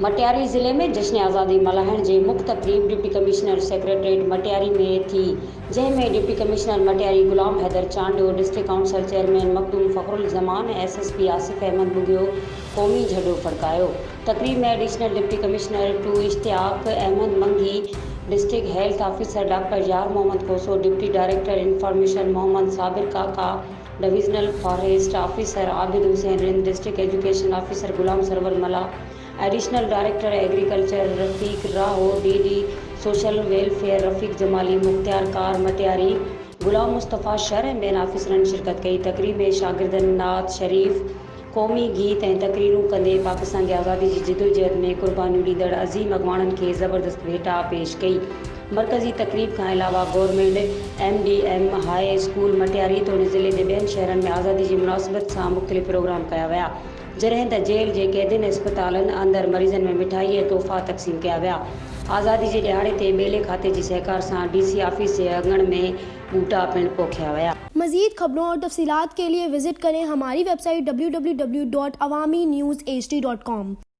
मटियारी ज़िले में जश्न आज़ादी मल्हाइण जी मुख्य तक़रीब डिप्टी कमिश्नर सेक्रेटरीट मटियारी में थी, जंहिंमें deputy commissioner Matiari Ghulam Haider Chandio, district council chairman Makhdoom Fakhrul Zaman, SSP Asif Ahmed Bughio क़ौमी झंडो फड़कायो। तक़रीब में additional deputy commissioner two Ishtiaq Ahmed Mangi, district health officer doctor Yar Mohammad Koso, deputy director information Mohammad Sabir Kaka, divisional forest officer Abid Hussain Rind, district education officer Ghulam Sarwar Mala, additional director agriculture Rafiq राहो, DD सोशल वेलफेयर रफ़ीक Jamali, Mukhtiar car Matiari, गुलाम मुस्तफ़ा शहर ऐं ॿियनि ऑफिसरनि शिरकत कई। तक़रीब में शागिर्दनि नात शरीफ़, क़ौमी गीत ऐं तक़रीरूं कंदे पाकिस्तान जी आज़ादी जी जिदोजहद में क़ुर्बानियूं ॾींदड़ अज़ीम अॻवाननि खे ज़बरदस्त भेटा पेश कई। मरकज़ी तक़रीब खां अलावा government MDM high school Matiari तोड़े ज़िले जे ॿियनि शहरनि में आज़ादी जी मुनासिबत सां मुख़्तलिफ़ प्रोग्राम कया विया, जॾहिं त जेल जे कैदियुनि अस्पतालनि अंदरि मरीज़नि में मिठाई ऐं तोहफ़ा तक़सीम कया विया। आज़ादी जे ॾियारे ते ॿेले खाते जी सहकार सां DC ऑफिस जे अङण में ॿूटा पिणु पोखिया विया। मज़ीद खबरों और तफसीलात के लिए विजिट करें हमारी वेबसाइट www.awamiNewsHD.com।